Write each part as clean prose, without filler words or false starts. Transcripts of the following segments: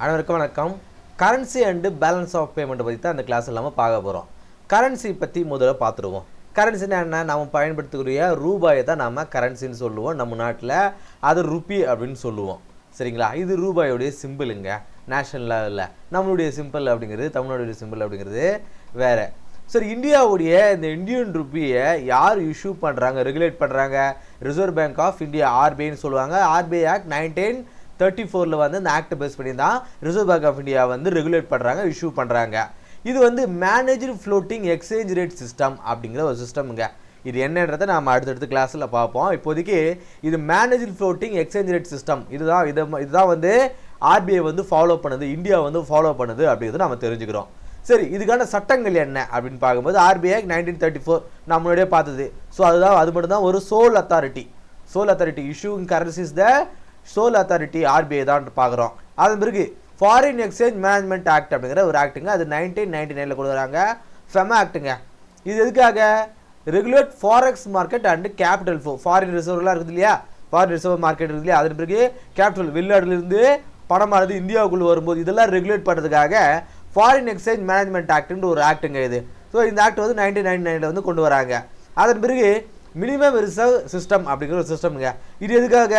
அனைவருக்கும் வணக்கம். Currency and balance of payment பற்றி தான் இந்த கிளாஸ் இல்லாமல் பார்க்க போகிறோம். கரன்சி பற்றி முதல்ல பார்த்துருவோம். கரன்சினா என்ன? நம்ம பயன்படுத்தக்கூடிய ரூபாயை தான் நம்ம கரன்சின்னு சொல்லுவோம். நம்ம நாட்டில் அது ருப்பி அப்படின்னு சொல்லுவோம். சரிங்களா? இது ரூபாயோடைய சிம்பிளுங்க. நேஷனல் லெவலில் நம்மளுடைய சிம்பிள் அப்படிங்கிறது, தமிழ்நாடுடைய சிம்பிள் அப்படிங்கிறது வேறு. சரி, இந்தியாவுடைய இந்த இந்தியன் ருப்பியை யார் இஷ்யூ பண்ணுறாங்க, ரெகுலேட் பண்ணுறாங்க? ரிசர்வ் பேங்க் ஆஃப் இந்தியா, ஆர்பிஐன்னு சொல்லுவாங்க. ஆர்பிஐ ஆக்ட் 1934 வந்து இந்த ஆக்ட் பேஸ் பண்ணி தான் ரிசர்வ் பேங்க் ஆஃப் இந்தியா வந்து ரெகுலேட் பண்ணுறாங்க, இஷ்யூ பண்ணுறாங்க. இது வந்து managed floating exchange rate system அப்படிங்கிற ஒரு சிஸ்டம்ங்க. இது என்னன்றதை நம்ம அடுத்தடுத்த கிளாஸில் பார்ப்போம். இப்போதைக்கு இது managed floating exchange rate system, இதுதான் வந்து ஆர்பிஐ வந்து ஃபாலோ பண்ணுது, இந்தியா வந்து ஃபாலோ பண்ணுது அப்படிங்கிறது நம்ம தெரிஞ்சுக்கிறோம். சரி, இதுக்கான சட்டங்கள் என்ன அப்படின்னு பார்க்கும்போது ஆர்பிஐ 1934 நம்மளுடைய பார்த்தது. ஸோ அது மட்டும்தான் ஒரு sole authority issuing currencies the sole authority RBI தான் பார்க்குறோம். அதன் பிறகு ஃபாரின் எக்ஸ்சேஞ்ச் மேனேஜ்மெண்ட் ஆக்ட் அப்படிங்கிற ஒரு ஆக்ட்டுங்க, அது 1999 கொடுக்குறாங்க. ஃபெமா ஆக்ட்டுங்க. இது எதுக்காக? Regulate forex market and capital flow. Foreign ரிசர்வ்லாம் இருக்குது இல்லையா, ஃபாரின் ரிசர்வ் மார்க்கெட் இருக்குது இல்லையா, அதன் பிறகு கேபிட்டல் வெளிநாட்டிலிருந்து பணமானது இந்தியாவுக்குள்ளே வரும்போது இதெல்லாம் ரெகுலேட் பண்ணுறதுக்காக ஃபாரின் எக்ஸ்சேஞ்ச் மேனேஜ்மெண்ட் ஆக்ட்னு ஒரு ஆக்ட்டுங்க இது. ஸோ இந்த ஆக்ட் வந்து 1999 வந்து கொண்டு வராங்க. அதன் பிறகு மினிமம் ரிசர்வ் சிஸ்டம் அப்படிங்கிற ஒரு சிஸ்டம்ங்க. இது எதுக்காக?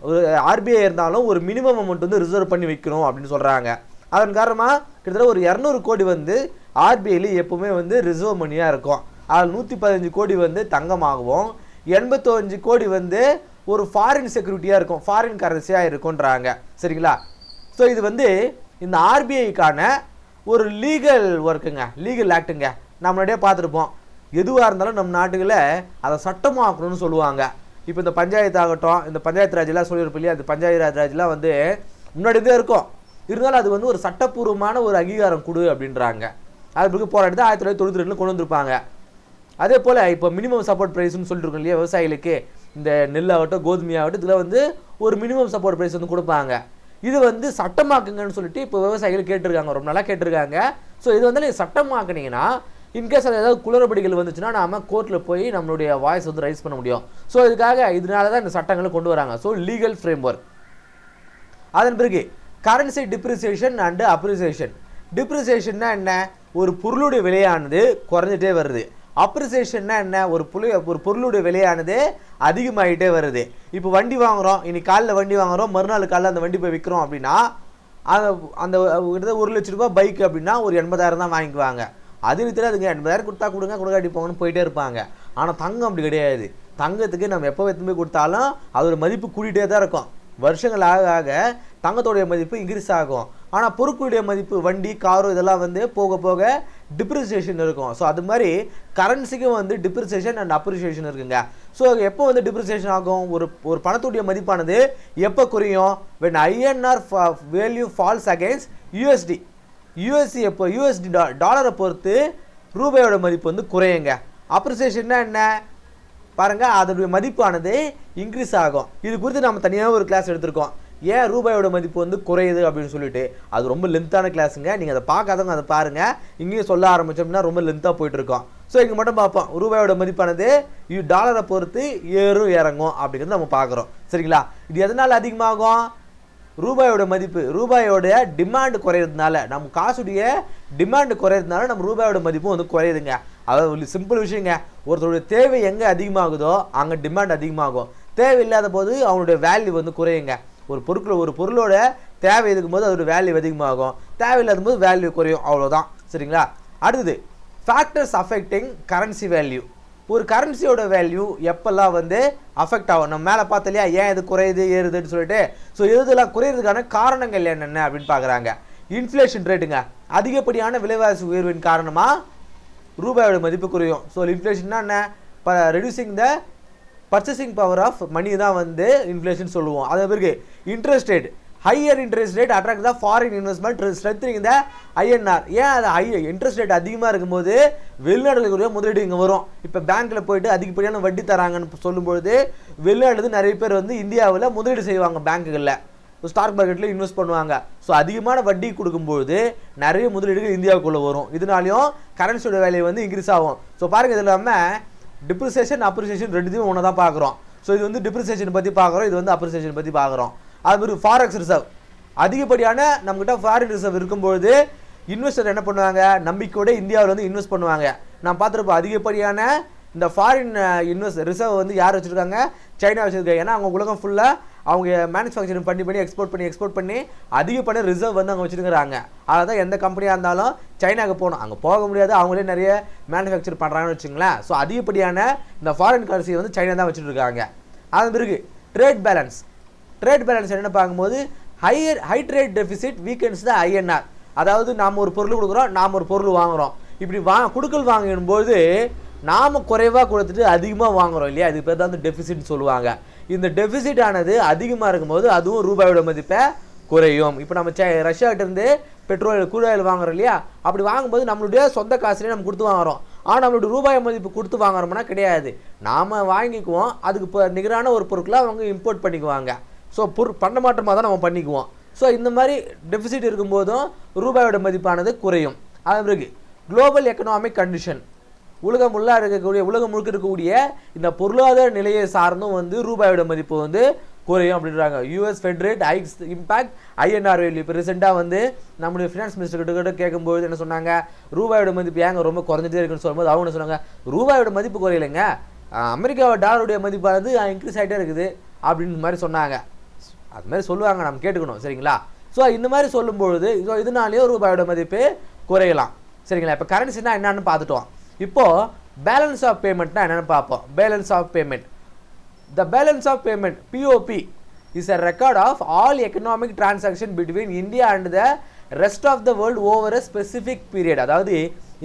ஒரு ஆர்பிஐ இருந்தாலும் ஒரு மினிமம் அமௌண்ட் வந்து ரிசர்வ் பண்ணி வைக்கணும் அப்படின்னு சொல்கிறாங்க. அதன் காரணமாக கிட்டத்தட்ட ஒரு 200 கோடி வந்து ஆர்பிஐயில் எப்போவுமே வந்து ரிசர்வ் மணியாக இருக்கும். அதில் 115 கோடி வந்து தங்கமாகவும் 85 கோடி வந்து ஒரு ஃபாரின் செக்யூரிட்டியாக இருக்கும், ஃபாரின் கரன்சியாக இருக்குன்றாங்க. சரிங்களா? ஸோ இது வந்து இந்த ஆர்பிஐக்கான ஒரு லீகல் ஒர்க்குங்க, லீகல் ஆக்ட்டுங்க. நம்மளுடைய பார்த்துருப்போம், எதுவாக இருந்தாலும் நம்ம நாட்டுகளில் அதை சட்டமாக்கணும்னு சொல்லுவாங்க. இப்போ இந்த பஞ்சாயத்து ஆகட்டும், இந்த பஞ்சாயத்து ராஜெலாம் சொல்லியிருப்போம் இல்லையா, அந்த பஞ்சாயத்து ராஜெலாம் வந்து முன்னாடி இருந்தே இருக்கும், இருந்தாலும் அது வந்து ஒரு சட்டப்பூர்வமான ஒரு அங்கீகாரம் கொடு அப்படின்றாங்க. அது பிறகு போராடி தான் 1992 கொண்டு வந்திருப்பாங்க. அதே போல் இப்போ மினிமம் சப்போர்ட் ப்ரைஸ்ன்னு சொல்லிட்டு இல்லையா, விவசாயிகளுக்கு இந்த நெல்லாகட்டும் கோதுமையாகட்டும் இதில் வந்து ஒரு மினிமம் சப்போர்ட் ப்ரைஸ் வந்து கொடுப்பாங்க. இது வந்து சட்டமாக்குங்கன்னு சொல்லிட்டு இப்போ விவசாயிகள் கேட்டிருக்காங்க, ரொம்ப நாளாக கேட்டிருக்காங்க. ஸோ இது வந்து நீங்கள் சட்டமாக்குனீங்கன்னா இன்கேஸ் அது ஏதாவது குளறுபடிகள் வந்துச்சுன்னா நாம் கோர்ட்டில் போய் நம்மளுடைய வாய்ஸ் வந்து ரைஸ் பண்ண முடியும். ஸோ இதனால தான் இந்த சட்டங்களை கொண்டு வராங்க. So legal frame work. அதன் பிறகு கரன்சி டிப்ரிசியேஷன் அண்டு அப்ரிசியேஷன். டிப்ரிசியேஷன்னா என்ன? ஒரு பொருளுடைய விலையானது குறைஞ்சிட்டே வருது. அப்ரிசியேஷன்னா என்ன? ஒரு பொருளுடைய விலையானது அதிகமாகிட்டே வருது. இப்போ வண்டி வாங்குகிறோம், இன்னைக்கு காலையில் வண்டி வாங்குகிறோம், மறுநாள் காலையில் அந்த வண்டி போய் விற்கிறோம் அப்படின்னா அந்த 1 லட்ச ரூபா பைக் அப்படின்னா ஒரு 80,000 தான் வாங்கிக்குவாங்க. அது அதுங்க 80,000 கொடுத்தா கொடுக்காட்டி போங்கன்னு போயிட்டே இருப்பாங்க. ஆனால் தங்கம் அப்படி கிடையாது. தங்கத்துக்கு நம்ம எப்போ எடுத்து போய் கொடுத்தாலும் அதோட மதிப்பு கூட்டிகிட்டே தான் இருக்கும். வருஷங்கள் ஆக ஆக தங்கத்தோடைய மதிப்பு இன்க்ரீஸ் ஆகும். ஆனால் பொருட்களுடைய மதிப்பு, வண்டி காரோ இதெல்லாம் வந்து போக போக டிப்ரிசியேஷன் இருக்கும். ஸோ அது மாதிரி கரன்சிக்கும் வந்து டிப்ரிசியேஷன் அண்ட் அப்ரிசியேஷன் இருக்குங்க. ஸோ எப்போ வந்து டிப்ரிசியேஷன் ஆகும்? ஒரு பணத்துடைய மதிப்பானது எப்போ குறையும்? when INR value falls against USD எப்போ யூஎஸ்டி டாலரை பொறுத்து ரூபாயோட மதிப்பு வந்து குறையுங்க. அப்ரிசியேஷன்னா என்ன பாருங்கள், அதோடைய மதிப்பானது இன்க்ரீஸ் ஆகும். இது குறித்து நம்ம தனியாக ஒரு கிளாஸ் எடுத்திருக்கோம், ஏன் ரூபாயோட மதிப்பு வந்து குறையுது அப்படின்னு சொல்லிட்டு. அது ரொம்ப லென்த்தான கிளாஸுங்க, நீங்கள் அதை பார்க்காதவங்க அதை பாருங்கள். இங்கேயும் சொல்ல ஆரம்பித்தோம்னா ரொம்ப லென்த்தாக போயிட்டுருக்கோம். ஸோ இங்கே மட்டும் பார்ப்போம், ரூபாயோட மதிப்பானது டாலரை பொறுத்து ஏறும் இறங்கும் அப்படிங்கிறது நம்ம பார்க்குறோம். சரிங்களா? இது எதனால் அதிகமாகும்? ரூபாயோட மதிப்பு, ரூபாயோட டிமாண்டு குறையிறதுனால, நம்ம காசுடைய டிமாண்டு குறையிறதுனால நம்ம ரூபாயோட மதிப்பும் வந்து குறையுதுங்க. அதாவது சிம்பிள் விஷயங்க, ஒருத்தருடைய தேவை எங்கே அதிகமாகுதோ அங்கே டிமாண்ட் அதிகமாகும். தேவை இல்லாத போது அவனுடைய வேல்யூ வந்து குறையுங்க. ஒரு பொருளோட தேவை இருக்கும்போது அதோட வேல்யூ அதிகமாகும், தேவையில்லாத போது வேல்யூ குறையும், அவ்வளோதான். சரிங்களா? அடுத்தது ஃபேக்டர்ஸ் அஃபெக்டிங் கரன்சி வேல்யூ. ஒரு கரன்சியோட வேல்யூ எப்பெல்லாம் வந்து அஃபெக்ட் ஆகும்? நம்ம மேலே பார்த்தலையா ஏன் இது குறையுது ஏறுதுன்னு சொல்லிட்டு. ஸோ இதெல்லாம் குறையிறதுக்கான காரணங்கள் என்னென்ன அப்படின்னு பார்க்குறாங்க. இன்ஃப்ளேஷன் ரேட்டுங்க, அதிகப்படியான விலைவாசி உயர்வின் காரணமாக ரூபாயோட மதிப்பு குறையும். ஸோ இன்ஃப்ளேஷன்னா என்ன? Reducing the purchasing power of money தான் வந்து இன்ஃப்ளேஷன் சொல்லுவோம். அதே பிறகு interest rate, higher interest rate attract the foreign investment strengthening the INR. ஏன் அது இன்ட்ரெஸ்ட் ரேட் அதிகமாக இருக்கும்போது வெளிநாடுகளுடைய முதலீடு இங்கே வரும். இப்போ பேங்க்கில் போயிட்டு அதிகப்படியான வட்டி தராங்கன்னு சொல்லும்பொழுது வெளிநாடு நிறைய பேர் வந்து இந்தியாவில் முதலீடு செய்வாங்க, பேங்க்குகளில் ஸ்டாக் மார்க்கெட்டில் இன்வெஸ்ட் பண்ணுவாங்க. ஸோ அதிகமான வட்டி கொடுக்கும்போது நிறைய முதலீடுகள் இந்தியாவுக்குள்ளே வரும். இதனாலையும் கரன்சியோட வேல்யூ வந்து இன்க்ரீஸ் ஆகும். ஸோ பாருங்கள், இது இல்லாமல் டிப்ரிசியேஷன் அப்ரிசியேஷன் ரெண்டுத்தையும் ஒன்று தான் பார்க்குறோம். ஸோ இது வந்து டிப்ரிசியேஷன் பற்றி பார்க்குறோம், இது வந்து அப்ரிசியேஷன் பற்றி பார்க்குறோம். அது மாதிரி ஃபாரெக்ஸ் ரிசர்வ், அதிகப்படியான நம்மகிட்ட ஃபாரின் ரிசர்வ் இருக்கும்பொழுது இன்வெஸ்டர் என்ன பண்ணுவாங்க, நம்பிக்கையோட இந்தியாவில் வந்து இன்வெஸ்ட் பண்ணுவாங்க. நான் பார்த்துருப்போம், அதிகப்படியான இந்த ஃபாரின் ரிசர்வ் வந்து யார் வச்சுருக்காங்க, சைனா வச்சுருக்காங்க. ஏன்னா அவங்க உலகம் ஃபுல்லாக அவங்க மேனுஃபேக்சரிங் பண்ணி எக்ஸ்போர்ட் பண்ணி அதிகப்படியான ரிசர்வ் வந்து அங்கே வச்சுருக்கிறாங்க. அதான் எந்த கம்பெனியாக இருந்தாலும் சைனாவுக்கு போகணும், அங்கே போக முடியாது, அவங்களே நிறைய மேனுஃபேக்சர் பண்ணுறாங்கன்னு வச்சுங்களேன். ஸோ அதிகப்படியான இந்த ஃபாரின் கரன்சியை வந்து சைனா தான் வச்சுட்டு இருக்காங்க. அதன் பிறகு ட்ரேட் பேலன்ஸ் என்னென்னு பார்க்கும்போது ஹை ட்ரேட் டெபிசிட் வீக்கெண்ட்ஸ் த ஐஎன்ஆர். அதாவது நாம் ஒரு பொருள் கொடுக்குறோம், நாம் ஒரு பொருள் வாங்குகிறோம். இப்படி கொடுக்கல் வாங்கும்போது நாம் குறைவாக கொடுத்துட்டு அதிகமாக வாங்குகிறோம் இல்லையா, இதுக்கு பேர் தான் வந்து டெபிசிட்னு சொல்லுவாங்க. இந்த டெபிசிட் ஆனது அதிகமாக இருக்கும்போது அதுவும் ரூபாயோட மதிப்பை குறையும். இப்போ நம்ம ரஷ்யாவிட்டேருந்து பெட்ரோல் க்ரூட் ஆயில் வாங்குறோம் இல்லையா, அப்படி வாங்கும்போது நம்மளுடைய சொந்த காசுலேயே நம்ம கொடுத்து வாங்குறோம். ஆனால் நம்மளுடைய ரூபாய் மதிப்பு கொடுத்து வாங்குறோம்னா கிடையாது, நாம் வாங்கிக்குவோம், அதுக்கு இப்போ நிகரான ஒரு பொருட்களை அவங்க இம்போர்ட் பண்ணிக்குவாங்க. ஸோ பண்ண மாற்றமாக தான் நம்ம பண்ணிக்குவோம். ஸோ இந்த மாதிரி டெபிசிட் இருக்கும்போதும் ரூபாயோட மதிப்பானது குறையும். அதன் பிறகு குளோபல் எக்கனாமிக் கண்டிஷன், உலகம் முழுக்க இருக்கக்கூடிய இந்த பொருளாதார நிலையை சார்ந்தும் வந்து ரூபாயோட மதிப்பு வந்து குறையும் அப்படின்றாங்க. US fed rate hikes impact INR value. இப்போ ரீசெண்டாக வந்து நம்மளுடைய ஃபினான்ஸ் மினிஸ்டர் கிட்ட கேட்கும்போது என்ன சொன்னாங்க, ரூபாயோட மதிப்பு ஏங்க ரொம்ப குறைஞ்சிட்டே இருக்குன்னு சொல்லும்போது அவங்க என்ன சொன்னாங்க, ரூபாயோட மதிப்பு குறையிலைங்க, அமெரிக்காவோட டாலருடைய மதிப்பானது இன்க்ரீஸ் ஆகிட்டே இருக்குது அப்படின்னு மாதிரி சொன்னாங்க. அது மாதிரி சொல்லுவாங்க, நம்ம கேட்டுக்கணும் சரிங்களா. ஸோ இந்த மாதிரி சொல்லும்பொழுது இதனாலேயும் ரூபாயோட மதிப்பு குறையலாம் சரிங்களா. இப்போ கரன்சினா என்னன்னு பார்த்துட்டோம். இப்போது பேலன்ஸ் ஆஃப் பேமெண்ட்னா என்னென்னு பார்ப்போம். Balance of payment, the balance of payment BOP is a record of all economic transaction between India and the rest of the world over a specific period. அதாவது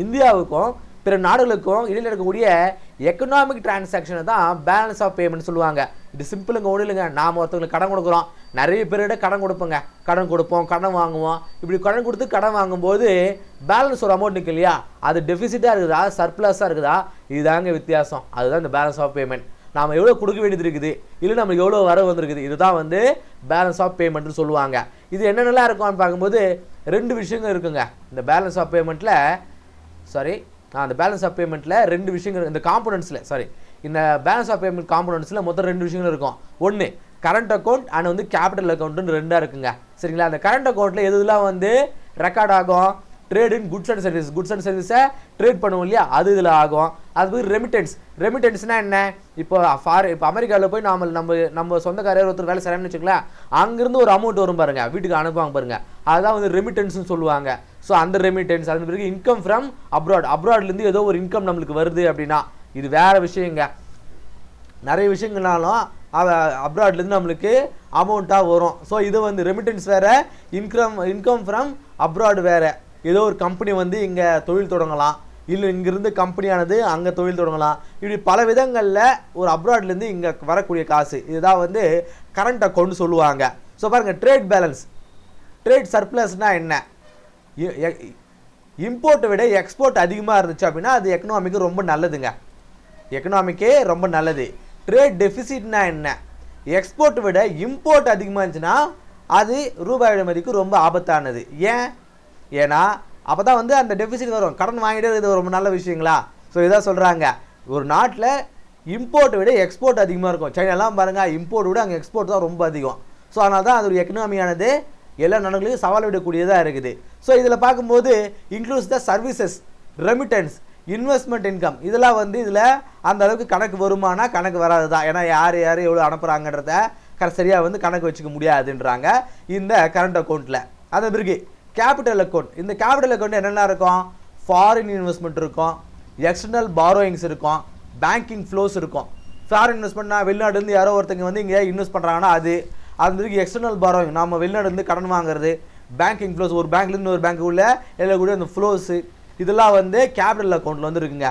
இந்தியாவுக்கும் பிற நாடுகளுக்கும் இடையில் இருக்கக்கூடிய எக்கனாமிக் டிரான்சாக்ஷனை தான் பேலன்ஸ் ஆஃப் பேமெண்ட் சொல்லுவாங்க. இது சிம்பிளுங்க, ஒன்றும் இல்லைங்க. நாம் ஒருத்தவங்களுக்கு கடன் கொடுக்குறோம், நிறைய பேரிட கடன் கொடுப்போங்க, கடன் வாங்குவோம். இப்படி கடன் கொடுத்து கடன் வாங்கும்போது பேலன்ஸ் ஒரு அமௌண்ட் நிற்கும் இல்லையா, அது டெபிசிட்டாக இருக்குதா சர்ப்ளஸாக இருக்குதா, இதுதாங்க வித்தியாசம். அதுதான் இந்த பேலன்ஸ் ஆஃப் பேமெண்ட். நாம் எவ்வளோ கொடுக்க வேண்டியது இருக்குது, இல்லை நம்மளுக்கு எவ்வளோ வரவு வந்திருக்குது, இதுதான் வந்து பேலன்ஸ் ஆஃப் பேமெண்ட்னு சொல்லுவாங்க. இது என்னென்னலாம் இருக்கும்னு பார்க்கும்போது 2 விஷயங்கள் இருக்குங்க இந்த பேலன்ஸ் ஆஃப் பேமெண்ட்டில். அந்த பேலன்ஸ் ஆஃப் பேமெண்ட்டில் 2 விஷயங்கள் இந்த காம்போனன்ட்ஸில் இந்த பேலன்ஸ் ஆஃப் பேமெண்ட் காம்போனன்ட்ஸில் மொத்தம் 2 விஷயங்கள் இருக்கும். ஒன்று கரண்ட் அக்கௌண்ட் அண்ட் வந்து கேபிட்டல் அக்கௌண்ட்டுன்னு 2 இருக்குங்க சரிங்களா. அந்த கரண்ட் அக்கௌண்ட்டில் எதுலாம் வந்து ரெக்கார்ட் ஆகும், ட்ரேட் இன் குட்ஸ் அண்ட் சர்வீஸை ட்ரேட் பண்ணுவோம் இல்லையா, அது இதில் ஆகும். அது ரெமிட்டன்ஸ்னால் என்ன, இப்போ அமெரிக்காவில் போய் நம்ம சொந்தக்காரர் ஒருத்தர் வேலை செய்யணும்னு வச்சுக்கலாம், அங்கேருந்து ஒரு அமௌண்ட் வரும் பாருங்க, வீட்டுக்கு அனுப்புவாங்க பாருங்க, அதுதான் வந்து ரெமிட்டன்ஸ்னு சொல்லுவாங்க. ஸோ அந்த ரெமிட்டன்ஸ், அது பிறகு இன்கம் ஃப்ரம் அப்ராட்லேருந்து ஏதோ ஒரு இன்கம் நம்மளுக்கு வருது அப்படின்னா இது வேறு விஷயங்க. நிறைய விஷயங்கள்னாலும் அப்ராட்லேருந்து நம்மளுக்கு அமௌண்ட்டாக வரும். ஸோ இது வந்து ரெமிட்டன்ஸ் வேறு, இன்கம் ஃப்ரம் அப்ராட் வேறு. ஏதோ ஒரு கம்பெனி வந்து இங்கே தொழில் தொடங்கலாம், இல்லை இங்கேருந்து கம்பெனியானது அங்கே தொழில் தொடங்கலாம். இப்படி பல விதங்களில் ஒரு அப்ராட்லேருந்து இங்கே வரக்கூடிய காசு, இதுதான் வந்து கரண்ட் அக்கௌண்ட் சொல்லுவாங்க. ஸோ பாருங்கள், ட்ரேட் சர்ப்ளஸ்னால் என்ன, இம்போர்ட்டை விட எக்ஸ்போர்ட் அதிகமாக இருந்துச்சு அப்படின்னா அது எக்கனாமிக்கு ரொம்ப நல்லதுங்க, எக்கனாமிக்கே ரொம்ப நல்லது. ட்ரேட் டெபிசிட்னா என்ன, எக்ஸ்போர்ட்டை விட இம்போர்ட் அதிகமாக இருந்துச்சுன்னா அது ரூபாயோட மதிப்பு ரொம்ப ஆபத்தானது. ஏன்னா அப்போ தான் வந்து அந்த டெபிசிட் வரும், கடன் வாங்கிட்டே இருக்குது ரொம்ப நல்ல விஷயங்களா. ஸோ இதான் சொல்கிறாங்க, ஒரு நாட்டில் இம்போர்ட்டை விட எக்ஸ்போர்ட் அதிகமாக இருக்கும். சைனாலாம் பாருங்கள், இம்போர்ட் விட அங்கே எக்ஸ்போர்ட் தான் ரொம்ப அதிகம். ஸோ அதனால தான் அது ஒரு எக்கனாமியானது எல்லா நாடுகளுக்கும் சவால் விடக்கூடியதாக இருக்குது. ஸோ இதில் பார்க்கும்போது includes the services, remittance, investment income, இதெல்லாம் வந்து இதில் அந்த அளவுக்கு கணக்கு வருமானா கணக்கு வராது தான். ஏன்னா யார் எவ்வளோ அனுப்புகிறாங்கன்றத சரியாக வந்து கணக்கு வச்சுக்க முடியாதுன்றாங்க இந்த கரண்ட் அக்கௌண்ட்டில். அதன் பிறகு கேபிட்டல் அக்கௌண்ட், இந்த கேபிட்டல் அக்கௌண்ட் என்னென்ன இருக்கும், ஃபாரின் இன்வெஸ்ட்மெண்ட் இருக்கும், எக்ஸ்டர்னல் பாரோயிங்ஸ் இருக்கும், பேங்கிங் ஃப்ளோஸ் இருக்கும். ஃபாரின் இன்வெஸ்ட்மெண்ட்னா வெளிநாடுலேருந்து யாரோ ஒருத்தங்க வந்து இங்கே இன்வெஸ்ட் பண்ணுறாங்கன்னா அது பிறகு எக்ஸ்டர்னல் பாரோயிங், நம்ம வெளிநாடுலேருந்து கடன் வாங்குறது, பேங்கிங் ஃப்ளோஸ், ஒரு பேங்க்லேருந்து ஒரு பேங்க்கு உள்ள எல்லக்கூடிய அந்த ஃப்ளோஸு, இதெல்லாம் வந்து கேபிட்டல் அக்கௌண்ட்டில் வந்து இருக்குங்க.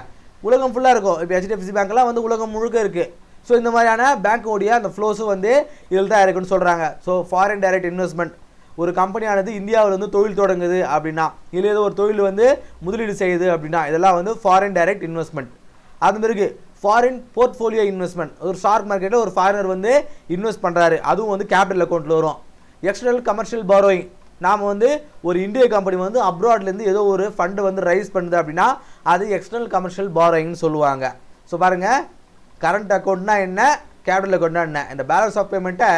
உலகம் ஃபுல்லாக இருக்கும். இப்போ HDFC பேங்க்லாம் வந்து உலகம் முழுக்க இருக்குது. ஸோ இந்த மாதிரியான பேங்க்கோடைய அந்த ஃப்ளோஸும் வந்து இதில் தான் இருக்குன்னு சொல்கிறாங்க. ஸோ ஃபாரின் டைரக்ட் இன்வெஸ்ட்மெண்ட், ஒரு கம்பெனியானது இந்தியாவில் வந்து தொழில் தொடங்குது அப்படின்னா, இல்லை ஏதோ ஒரு தொழில் வந்து முதலீடு செய்யுது அப்படின்னா, இதெல்லாம் வந்து ஃபாரின் டைரக்ட் இன்வெஸ்ட்மெண்ட். அது பிறகு ஃபாரின் போர்ட்ஃபோலியோ இன்வெஸ்ட்மெண்ட், ஒரு ஸ்டாக் மார்க்கெட்டில் ஒரு ஃபாரினர் வந்து இன்வெஸ்ட் பண்ணுறாரு, அதுவும் வந்து கேபிட்டல் அக்கௌண்ட்டில் வரும். எக்ஸ்டர்னல் கமர்ஷியல் பாரோயிங், நாம் வந்து ஒரு இந்திய கம்பெனி வந்து அப்ராட்லேருந்து ஏதோ ஒரு ஃபண்டு வந்து ரைஸ் பண்ணுது அப்படின்னா அது எக்ஸ்டர்னல் கமர்ஷியல் பாரோயிங்னு சொல்லுவாங்க. ஸோ பாருங்கள், கரண்ட் அக்கௌண்ட்னா என்ன, கேபிட்டல் அக்கௌண்ட்னா என்ன, இந்த பேலன்ஸ் ஆஃப் பேமெண்ட்டை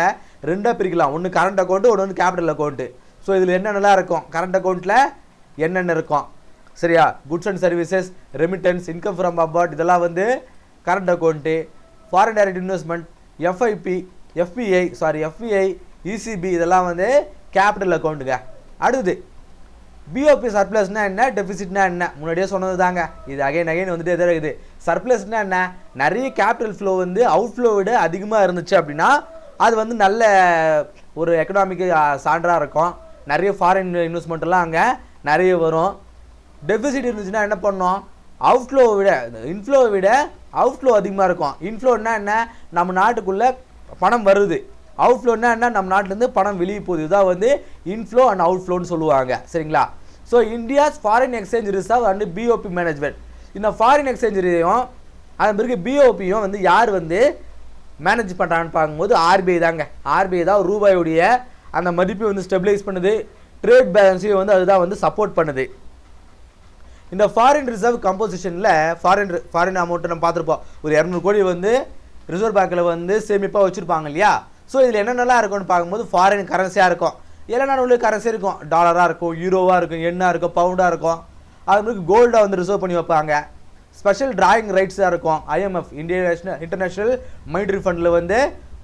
2ஆக பிரிக்கலாம். ஒன்று கரண்ட் அக்கௌண்ட்டு, ஒன்று வந்து கேபிட்டல் அக்கௌண்ட்டு. ஸோ இதில் என்னென்னலாம் இருக்கும், கரண்ட் அக்கௌண்ட்டில் என்னென்ன இருக்கும் சரியா, goods and services, remittance, income from abroad, இதெல்லாம் வந்து current account. Foreign direct investment, FPI, ECB, இதெல்லாம் வந்து கேபிட்டல் அக்கௌண்ட்டுங்க. அடுத்து பிஓபி சர்ப்ளஸ்னா என்ன, டெபிசிட்னா என்ன, முன்னாடியே சொன்னது தாங்க, இது அகைன் வந்துட்டே தான் இருக்குது. சர்ப்ளஸ்னா என்ன, நிறைய கேபிட்டல் ஃப்ளோ வந்து அவுட் ஃப்ளோ விட அதிகமாக இருந்துச்சு அப்படின்னா அது வந்து நல்ல ஒரு எக்கனாமிக்கு சான்றாக இருக்கும். நிறைய ஃபாரின் இன்வெஸ்ட்மெண்ட்லாம் அங்கே நிறைய வரும். டெபிசிட் இருந்துச்சுன்னா என்ன பண்ணோம், அவுட்ஃப்ளோவை விட இன்ஃப்ளோவை விட அவுட்ஃப்ளோ அதிகமாக இருக்கும். இன்ஃப்ளோன்னா என்ன, நம்ம நாட்டுக்குள்ளே பணம் வருது. அவுட்ஃப்ளோன்னா என்ன, நம்ம நாட்டிலேருந்து பணம் வெளியே போகுது. இதுதான் வந்து இன்ஃப்ளோ அண்ட் அவுட்ஃப்ளோன்னு சொல்லுவாங்க சரிங்களா. So India's foreign exchange reserve and BOP management, இந்த ஃபாரின் எக்ஸ்சேஞ்சையும் அதன் பிறகு பிஓபியும் வந்து யார் வந்து மேனேஜ் பண்ணுறான்னு பார்க்கும்போது ஆர்பிஐ தாங்க. ஆர்பிஐ தான் ரூபாயுடைய அந்த மதிப்பை வந்து ஸ்டெபிலைஸ் பண்ணுது, ட்ரேட் பேலன்ஸையும் வந்து அதுதான் வந்து சப்போர்ட் பண்ணுது. இந்த ஃபாரின் ரிசர்வ் கம்போசிஷனில் ஃபாரின் அமௌண்ட்டு நம்ம பார்த்துருப்போம், ஒரு 200 கோடி வந்து ரிசர்வ் பேங்க்கில் வந்து சேமிப்பாக வச்சுருப்பாங்க இல்லையா. ஸோ இதில் என்னென்னலாம் இருக்கும்னு பார்க்கும்போது ஃபாரின் கரன்சியாக இருக்கும், எல்லா உள்ள கரன்சி இருக்கும், டாலராக இருக்கும், யூரோவாக இருக்கும், எண்ணாக இருக்கும், பவுண்டாக இருக்கும். அதுக்கு கோல்டாக வந்து ரிசர்வ் பண்ணி வைப்பாங்க. ஸ்பெஷல் டிராயிங் ரைட்ஸாக இருக்கும். ஐஎம்எஃப் இன்டர்நேஷ்னல் மானிட்டரி ஃபண்டில் வந்து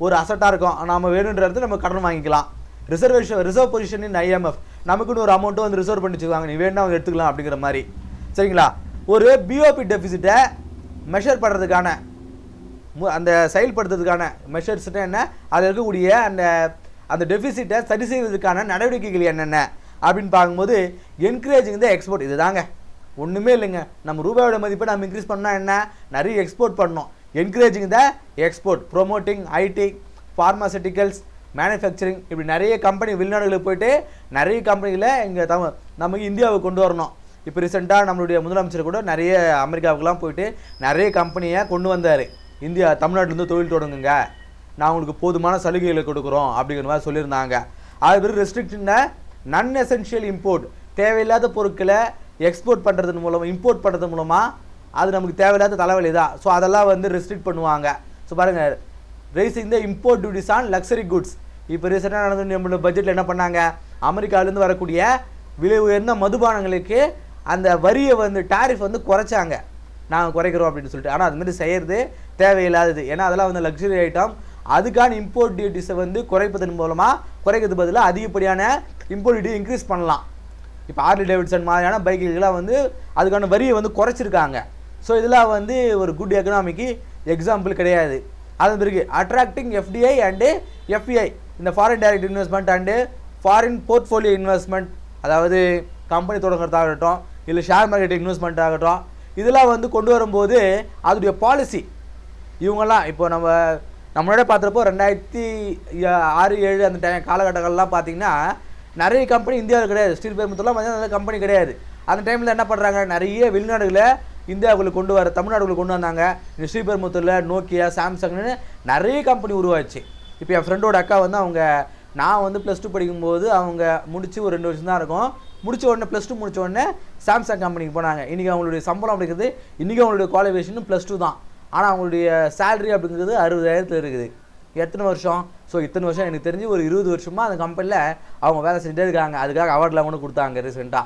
ஒரு அசட்டாக இருக்கும், நம்ம வேணுன்றது நம்ம கடன் வாங்கிக்கலாம். ரிசர்வ் பொசிஷன் இன் ஐஎம்எஃப், நமக்குன்னு ஒரு அமௌண்ட்டும் வந்து ரிசர்வ் பண்ணி வச்சுக்குவாங்க, நீ வேணா வந்து எடுத்துக்கலாம் அப்படிங்கிற மாதிரி சரிங்களா. ஒரு பிஓபி டெபிசிட்டை மெஷர் பண்ணுறதுக்கான அந்த செயல்படுத்துறதுக்கான மெஷர்ஸ்னா என்ன, அதில் இருக்கக்கூடிய அந்த டெபிசிட்டை சரி செய்வதற்கான நடவடிக்கைகள் என்னென்ன அப்படின்னு பார்க்கும்போது என்கரேஜிங் த எக்ஸ்போர்ட், இது தாங்க, ஒன்றுமே இல்லைங்க. நம்ம ரூபாயோட மதிப்பை நம்ம இன்க்ரீஸ் பண்ணால் என்ன, நிறைய எக்ஸ்போர்ட் பண்ணணும். Encouraging the export, promoting IT, pharmaceuticals, manufacturing, இப்படி நிறைய கம்பெனி வெளிநாடுகளுக்கு போயிட்டு நிறைய கம்பெனிகளை இங்கே நமக்கு இந்தியாவுக்கு கொண்டு வரணும். இப்போ ரீசெண்டாக நம்மளுடைய முதலமைச்சர் கூட நிறைய அமெரிக்காவுக்குலாம் போயிட்டு நிறைய கம்பெனியை கொண்டு வந்தார். இந்தியா தமிழ்நாட்டிலேருந்து தொழில் தொடங்குங்க, நான் உங்களுக்கு போதுமான சலுகைகளை கொடுக்குறோம் அப்படிங்கிற மாதிரி சொல்லியிருந்தாங்க. அது பிறகு ரெஸ்ட்ரிக்ஷனை நன் எசென்ஷியல் இம்போர்ட், தேவையில்லாத பொருட்களை எக்ஸ்போர்ட் பண்ணுறது மூலமாக இம்போர்ட் பண்ணுறது மூலமாக அது நமக்கு தேவையில்லாத தலைவலி தான். ஸோ அதெல்லாம் வந்து ரெஸ்ட்ரிக்ட் பண்ணுவாங்க. ஸோ பாருங்கள், raising the import duties on luxury goods. இப்போ ரீசெண்டாக நடந்து நம்மளோட பட்ஜெட்டில் என்ன பண்ணாங்க, அமெரிக்காவிலேருந்து வரக்கூடிய விலை உயர்ந்த மதுபானங்களுக்கு அந்த வரியை வந்து டாரிஃப் வந்து குறைச்சாங்க, நாங்கள் குறைக்கிறோம் அப்படின்னு சொல்லிட்டு. ஆனால் அதுமாதிரி செய்கிறது தேவையில்லாதது, ஏன்னா அதெல்லாம் வந்து லக்ஸரி ஐட்டம். அதுக்கான இம்போர்ட் டியூட்டிஸை வந்து குறைப்பதன் மூலமாக குறைக்கிறது பதிலாக அதிகப்படியான இம்போர்ட் டியூட்டி இன்க்ரீஸ் பண்ணலாம். இப்போ ஹார்லி டேவிட்சன் மாதிரியான பைக்குகள்லாம் வந்து அதுக்கான வரியை வந்து குறைச்சிருக்காங்க. ஸோ இதெல்லாம் வந்து ஒரு குட் எக்கனாமிக்கு எக்ஸாம்பிள் கிடையாது. அதன் பிறகு அட்ராக்டிங் எஃப்டிஐ அண்டு எஃப்இஐ, இந்த foreign direct investment and foreign portfolio investment, அதாவது கம்பெனி தொடங்குறதாகட்டும் இல்லை ஷேர் மார்க்கெட் இன்வெஸ்ட்மெண்ட் ஆகட்டும், இதெல்லாம் வந்து கொண்டு வரும்போது அதோடைய பாலிசி இவங்கெல்லாம் இப்போ நம்மளோட பார்த்துறப்போ 2006-07 அந்த காலகட்டங்கள்லாம் பார்த்திங்கன்னா நிறைய கம்பெனி இந்தியாவில் கிடையாது. ஸ்டீல் பெரும்புத்தூர்லாம் நல்ல கம்பெனி கிடையாது. அந்த டைமில் என்ன பண்ணுறாங்க, நிறைய வெளிநாடுகளை இந்தியாவுக்குள்ளே கொண்டு வர தமிழ்நாடுகளை கொண்டு வந்தாங்க. இந்த ஸ்ரீபெரும்புத்தூரில் நோக்கியா, சாம்சங்னு நிறைய கம்பெனி உருவாச்சு. இப்போ என் ஃப்ரெண்டோட அக்கா வந்து நான் வந்து +2 படிக்கும்போது அவங்க முடிச்சு ஒரு 2 வருஷம் தான் இருக்கும், முடிச்ச உடனே +2 முடிச்ச உடனே சாம்சங் கம்பெனிக்கு போனாங்க. இன்றைக்கி அவங்களுடைய சம்பளம் அப்படிங்கிறது, இன்றைக்கி அவங்களுடைய குவாலிஃபிகேஷனும் +2 தான், ஆனால் அவங்களுடைய சேலரி அப்படிங்கிறது 60,000 இருக்குது. எத்தனை வருஷம்? ஸோ இத்தனை வருஷம், எனக்கு தெரிஞ்சு ஒரு 20 வருஷமாக அந்த கம்பெனியில் அவங்க வேலை செஞ்சுட்டே இருக்காங்க. அதுக்காக அவார்ட்லாம் கூட கொடுத்தாங்க ரீசெண்டாக.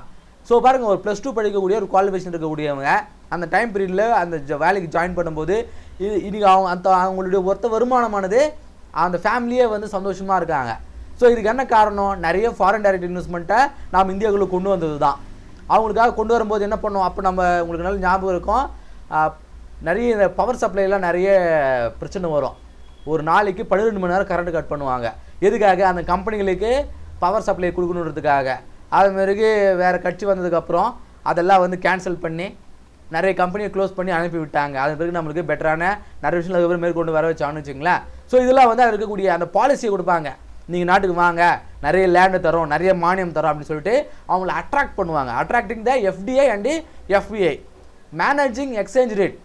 ஸோ பாருங்கள், ஒரு +2 படிக்கக்கூடிய ஒரு குவாலிஃபிகேஷன் இருக்கக்கூடியவங்க அந்த டைம் பீரியடில் அந்த வேலைக்கு ஜாயின் பண்ணும்போது இன்றைக்கி அவங்களுடைய ஒருத்த வருமானமானது அந்த ஃபேமிலியே வந்து சந்தோஷமாக இருக்காங்க. ஸோ இதுக்கு என்ன காரணம், நிறைய ஃபாரின் டைரக்ட் இன்வெஸ்ட்மெண்ட்டை நாம் இந்தியாவுக்குள்ளே கொண்டு வந்தது தான். அவங்களுக்காக கொண்டு வரும்போது என்ன பண்ணோம், அப்போ உங்களுக்கு நல்ல ஞாபகம் இருக்கும், நிறைய இந்த பவர் சப்ளைலாம் நிறைய பிரச்சனை வரும். ஒரு நாளைக்கு 12 மணி நேரம் கரண்ட் கட் பண்ணுவாங்க. எதுக்காக, அந்த கம்பெனிகளுக்கு பவர் சப்ளை கொடுக்கணுன்றதுக்காக. அதுமாரி வேறு கட்சி வந்ததுக்கப்புறம் அதெல்லாம் வந்து கேன்சல் பண்ணி நிறைய கம்பெனியை க்ளோஸ் பண்ணி அனுப்பி விட்டாங்க. அது பிறகு நம்மளுக்கு பெட்டரான நிறைய விஷயம் அதுக்கப்புறம் மேற்கொண்டு வர வச்சான்னு வச்சுங்களேன். ஸோ இதெல்லாம் வந்து இருக்கக்கூடிய அந்த பாலிசியை கொடுப்பாங்க, நீங்கள் நாட்டுக்கு வாங்க, நிறைய லேண்டு தரோம், நிறைய மானியம் தரோம் அப்படின்னு சொல்லிட்டு அவங்கள அட்ராக்ட் பண்ணுவாங்க. Attracting the FDI and FEI. Managing exchange rate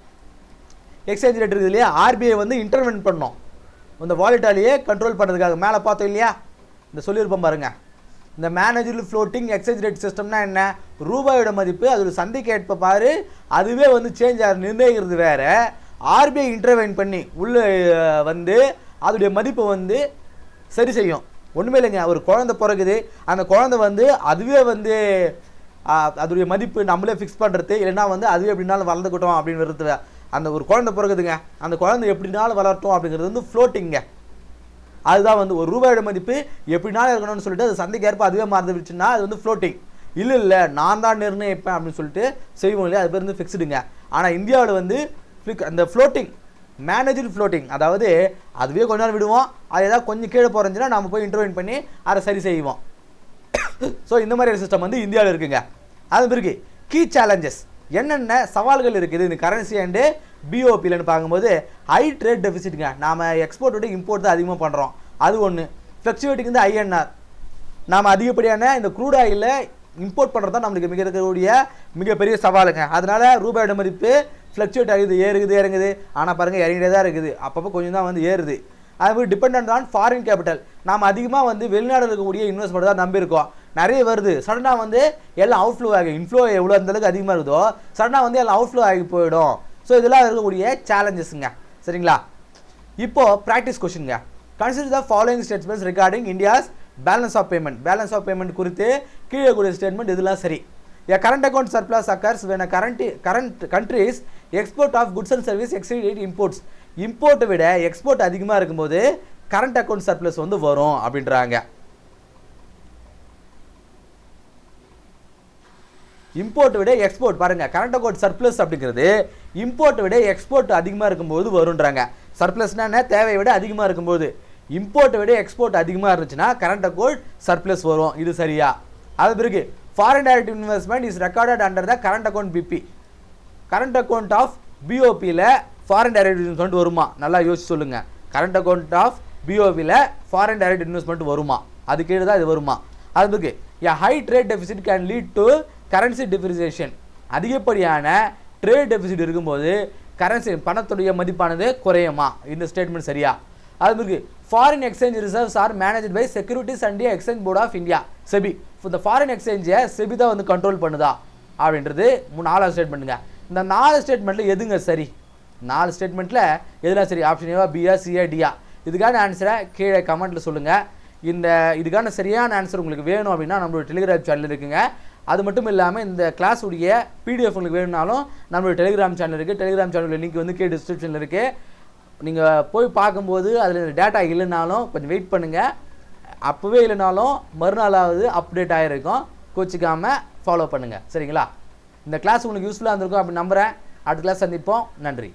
இருக்குது இல்லையா, ஆர்பிஐ வந்து இன்டர்வென்ட் பண்ணோம் இந்த வாலெட்டாலேயே கண்ட்ரோல் பண்ணுறதுக்காக. மேலே பார்த்தோம் இல்லையா, இந்த சொல்லியிருப்போம் பாருங்கள், இந்த மேனேஜபிள் ஃப்ளோட்டிங் எக்ஸ்சேஞ்ச் ரேட் சிஸ்டம்னா என்ன, ரூபாயோட மதிப்பு அதோட சந்தைக்கு ஏற்ப பாரு அதுவே வந்து சேஞ்ச் ஆகுது நிர்ணயிக்கிறது வேறு. ஆர்பிஐ இன்டர்வெயின் பண்ணி உள்ளே வந்து அதோடைய மதிப்பை வந்து சரி செய்யும். ஒன்றுமே இல்லைங்க. ஒரு குழந்தை பிறகுது, அந்த குழந்தை வந்து அதுவே வந்து அதோடைய மதிப்பு நம்மளே ஃபிக்ஸ் பண்ணுறது, இல்லைன்னா வந்து அதுவே எப்படினாலும் வளர்ந்துக்கிட்டோம் அப்படிங்கிறது. அந்த ஒரு குழந்தை பிறகுதுங்க, அந்த குழந்தை எப்படினாலும் வளரட்டும் அப்படிங்கிறது வந்து ஃப்ளோட்டிங்க. அதுதான் வந்து ஒரு ரூபாயோட மதிப்பு எப்படினாலும் இருக்கணும்னு சொல்லிட்டு அது சந்தைக்கு ஏற்ப அதுவே மறந்துடுச்சுன்னா அது வந்து ஃப்ளோட்டிங். இல்லை நான் தான் நிர்ணயிப்பேன் அப்படின்னு சொல்லிட்டு செய்வோம் இல்லையா, அது பேர் வந்து ஃபிக்ஸ்டுங்க. ஆனால் இந்தியாவில் வந்து அந்த ஃப்ளோட்டிங், மேனேஜர் ஃப்ளோட்டிங், அதாவது அதுவே கொஞ்ச நேரம் விடுவோம், அது ஏதாவது கொஞ்சம் கீழே போகிறதுன்னா நம்ம போய் இன்டர்வென்ட் பண்ணி அதை சரி செய்வோம். ஸோ இந்த மாதிரி சிஸ்டம் வந்து இந்தியாவில் இருக்குங்க. அது பிறகு கீ சேலஞ்சஸ், என்னென்ன சவால்கள் இருக்குது இந்த கரன்சி அண்டு பிஓபிலன்னு பார்க்கும்போது, ஹை ட்ரேட் டெபிசிட்டுங்க. நாம் எக்ஸ்போர்ட் விட இம்போர்ட் தான் அதிகமாக பண்ணுறோம், அது ஒன்று. ஃப்ளக்சுவேட்டிங் வந்து ஐஎன்ஆர், நாம் அதிகப்படியான இந்த க்ரூட் ஆயிலில் இம்போர்ட் பண்ணுறது தான் நம்மளுக்கு இருக்கக்கூடிய மிகப்பெரிய சவாலுங்க. அதனால் ரூபாயோட மதிப்பு ஃப்ளக்சுவேட் ஆகுது, ஏறுகுது இறங்குது. ஆனால் பாருங்கள் இறங்கிட்டே தான் இருக்குது, அப்பப்போ கொஞ்சம் தான் வந்து ஏறுது. அதுமாதிரி டிபெண்ட் ஆன் ஃபாரின் கேபிட்டல், நாம் அதிகமாக வந்து வெளிநாடு இருக்கக்கூடிய இன்வெஸ்ட்மெண்ட் தான் நம்பியிருக்கோம். நிறைய வருது, சடனாக வந்து எல்லாம் அவுட்ஃப்ளோ ஆகி, இன்ஃப்ளோ எவ்வளோ அந்தளவுக்கு அதிகமாக இருக்குதோ சடனாக வந்து எல்லாம் அவுட்ஃப்ளோ ஆகி போயிடும். ஸோ இதெல்லாம் இருக்கக்கூடிய சேலஞ்சஸுங்க. சரிங்களா? இப்போது ப்ராக்டிஸ் கொஸ்டின்ங்க. Consider the following statements regarding India's balance of payment. Balance of payment குறித்து கீழே கூடிய ஸ்டேட்மெண்ட் இதெல்லாம் சரி. A current account surplus occurs when a current country's export of goods and service exceed imports. இம்போர்ட்டை விட எக்ஸ்போர்ட் அதிகமாக இருக்கும்போது current account surplus வந்து வரும் அப்படின்றாங்க. இம்போர்ட்டை விட எக்ஸ்போர்ட் பாருங்கள், கரண்ட் அக்கௌண்ட் சர்ப்ளஸ் அப்படிங்கிறது இம்போர்ட்டை விட எக்ஸ்போர்ட் அதிகமாக இருக்கும்போது வருன்றாங்க. சர்ப்ளஸ்னா என்ன, தேவையை விட அதிகமாக இருக்கும்போது. இம்போர்ட்டை விட எக்ஸ்போர்ட் அதிகமாக இருந்துச்சுன்னா கரண்ட் அக்கௌண்ட் சர்ப்ளஸ் வரும். இது சரியா? அது பிறகு foreign direct investment is recorded under the current account BP. Current account of பிஓபியில் ஃபாரின் டைரக்ட் இன்வெஸ்ட்மெண்ட் வருமா? நல்லா யோசிச்சு சொல்லுங்கள். கரண்ட் அக்கௌண்ட் ஆஃப் பிஓபியில் ஃபாரின் டைரக்ட் இன்வெஸ்ட்மெண்ட் வருமா? அது கீழே தான் இது வருமா? அது பிறகு a high trade deficit can lead to currency depreciation. அதிகப்படியான ட்ரேட் டெபிசிட் இருக்கும்போது கரன்சி பணத்துடைய மதிப்பானது குறையுமா? இந்த ஸ்டேட்மெண்ட் சரியா? அது பிறகு foreign exchange reserves are managed by Securities and Exchange Board of India, SEBI. இந்த ஃபாரின் எக்ஸ்சேஞ்சை செபி தான் வந்து கண்ட்ரோல் பண்ணுதா அப்படின்றது 4வது ஸ்டேட்மெண்ட்டுங்க. இந்த 4 ஸ்டேட்மெண்ட்டில் எதுங்க சரி? 4 ஸ்டேட்மெண்ட்டில் எதுலாம் சரி? ஆப்ஷன் ஏவா, பிஆ, சிஆ, டிஆ? இதுக்கான ஆன்சரை கீழே கமெண்ட்டில் சொல்லுங்கள். இதுக்கான சரியான ஆன்சர் உங்களுக்கு வேணும் அப்படின்னா நம்மளோட டெலிகிராம் சேனல் இருக்குங்க. அது மட்டும் இல்லாமல் இந்த கிளாஸ் உடைய பிடிஎஃப் உங்களுக்கு வேணும்னாலும் நம்மளோட டெலிகிராம் சேனல் இருக்குது. டெலிகிராம் சேனல் லிங்க் வந்து கீழே டிஸ்கிரிப்ஷனில் இருக்குது. நீங்கள் போய் பார்க்கும்போது அதில் டேட்டா இல்லைனாலும் கொஞ்சம் வெயிட் பண்ணுங்கள். அப்போவே இல்லைனாலும் மறுநாளாவது அப்டேட் ஆகிருக்கும். கோச்சிக்காமல் ஃபாலோ பண்ணுங்கள். சரிங்களா? இந்த கிளாஸ் உங்களுக்கு யூஸ்ஃபுல்லாக இருந்திருக்கும் அப்படி நம்புகிறேன். அடுத்த கிளாஸ் சந்திப்போம். நன்றி.